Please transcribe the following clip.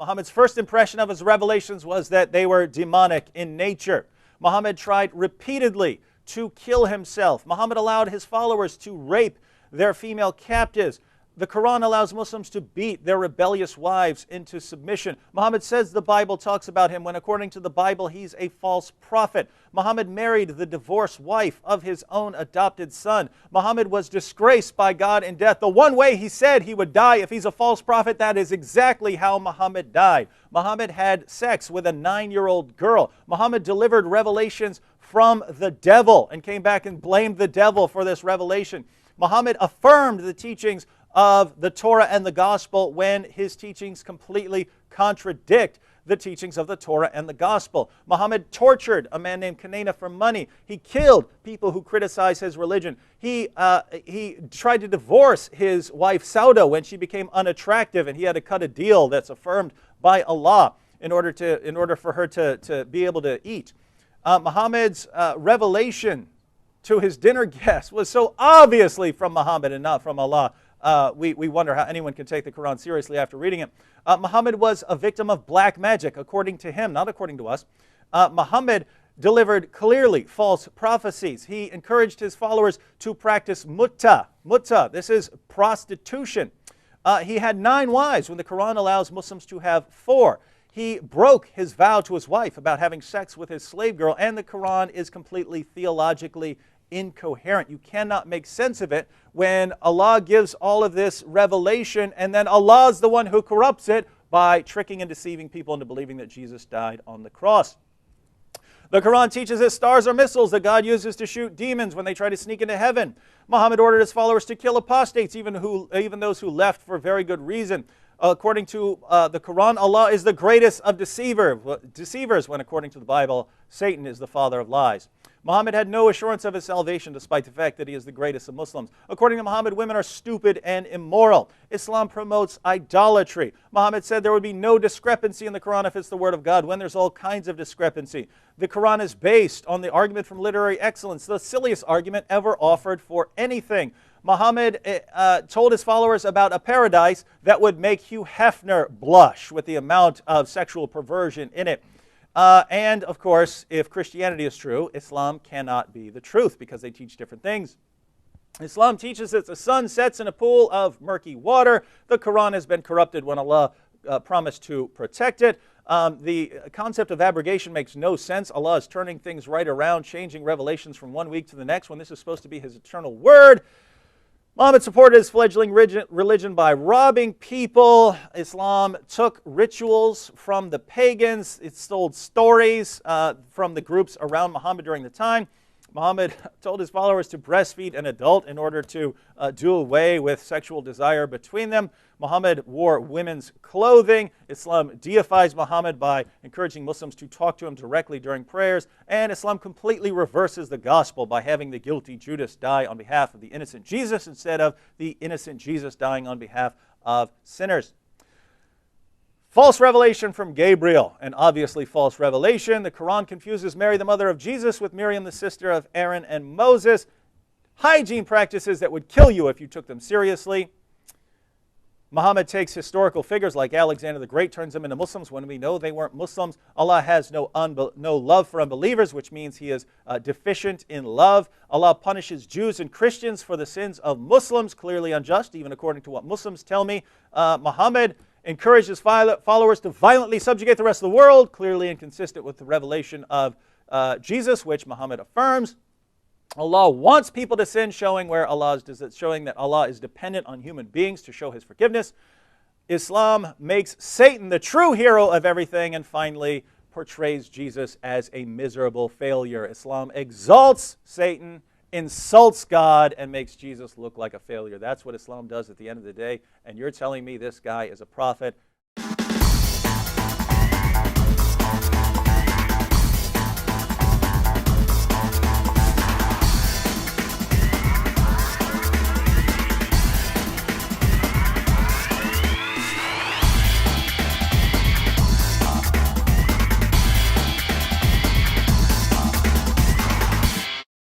Muhammad's first impression of his revelations was that they were demonic in nature. Muhammad tried repeatedly to kill himself. Muhammad allowed his followers to rape their female captives. The Quran allows Muslims to beat their rebellious wives into submission. Muhammad says the Bible talks about him when, according to the Bible, he's a false prophet. Muhammad married the divorced wife of his own adopted son. Muhammad was disgraced by God in death. The one way he said he would die if he's a false prophet, that is exactly how Muhammad died. Muhammad had sex with a 9-year-old girl. Muhammad delivered revelations from the devil and came back and blamed the devil for this revelation. Muhammad affirmed the teachings of the Torah and the Gospel when his teachings completely contradict the teachings of the Torah and the Gospel. Muhammad tortured a man named Kanana for money. He killed people who criticized his religion. He tried to divorce his wife Sauda when she became unattractive, and he had to cut a deal that's affirmed by Allah in order for her to be able to eat. Muhammad's revelation to his dinner guests was so obviously from Muhammad and not from Allah. We wonder how anyone can take the Quran seriously after reading it. Muhammad was a victim of black magic, according to him, not according to us. Muhammad delivered clearly false prophecies. He encouraged his followers to practice mutta. Mutta, this is prostitution. He had 9 wives when the Quran allows Muslims to have 4. He broke his vow to his wife about having sex with his slave girl, and the Quran is completely theologically incoherent. You cannot make sense of it when Allah gives all of this revelation and then Allah is the one who corrupts it by tricking and deceiving people into believing that Jesus died on the cross. The Quran teaches that stars are missiles that God uses to shoot demons when they try to sneak into heaven. Muhammad ordered his followers to kill apostates, even those who left for very good reason. According to the Quran, Allah is the greatest of deceivers when, according to the Bible, Satan is the father of lies. Muhammad had no assurance of his salvation despite the fact that he is the greatest of Muslims. According to Muhammad, women are stupid and immoral. Islam promotes idolatry. Muhammad said there would be no discrepancy in the Quran if it's the word of God, when there's all kinds of discrepancy. The Quran is based on the argument from literary excellence, the silliest argument ever offered for anything. Muhammad told his followers about a paradise that would make Hugh Hefner blush with the amount of sexual perversion in it. And, of course, if Christianity is true, Islam cannot be the truth because they teach different things. Islam teaches that the sun sets in a pool of murky water. The Quran has been corrupted when Allah promised to protect it. The concept of abrogation makes no sense. Allah is turning things right around, changing revelations from one week to the next when this is supposed to be His eternal word. Muhammad supported his fledgling religion by robbing people. Islam took rituals from the pagans. It stole stories from the groups around Muhammad during the time. Muhammad told his followers to breastfeed an adult in order to do away with sexual desire between them. Muhammad wore women's clothing. Islam deifies Muhammad by encouraging Muslims to talk to him directly during prayers. And Islam completely reverses the gospel by having the guilty Judas die on behalf of the innocent Jesus instead of the innocent Jesus dying on behalf of sinners. False revelation from Gabriel, an obviously false revelation. The Quran confuses Mary, the mother of Jesus, with Miriam, the sister of Aaron and Moses. Hygiene practices that would kill you if you took them seriously. Muhammad takes historical figures like Alexander the Great, turns them into Muslims when we know they weren't Muslims. Allah has no love for unbelievers, which means He is deficient in love. Allah punishes Jews and Christians for the sins of Muslims, clearly unjust, even according to what Muslims tell me. Muhammad encouraged his followers to violently subjugate the rest of the world, clearly inconsistent with the revelation of Jesus, which Muhammad affirms. Allah wants people to sin, showing that Allah is dependent on human beings to show His forgiveness. Islam makes Satan the true hero of everything, and finally portrays Jesus as a miserable failure. Islam exalts Satan, insults God, and makes Jesus look like a failure. That's what Islam does at the end of the day, and you're telling me this guy is a prophet.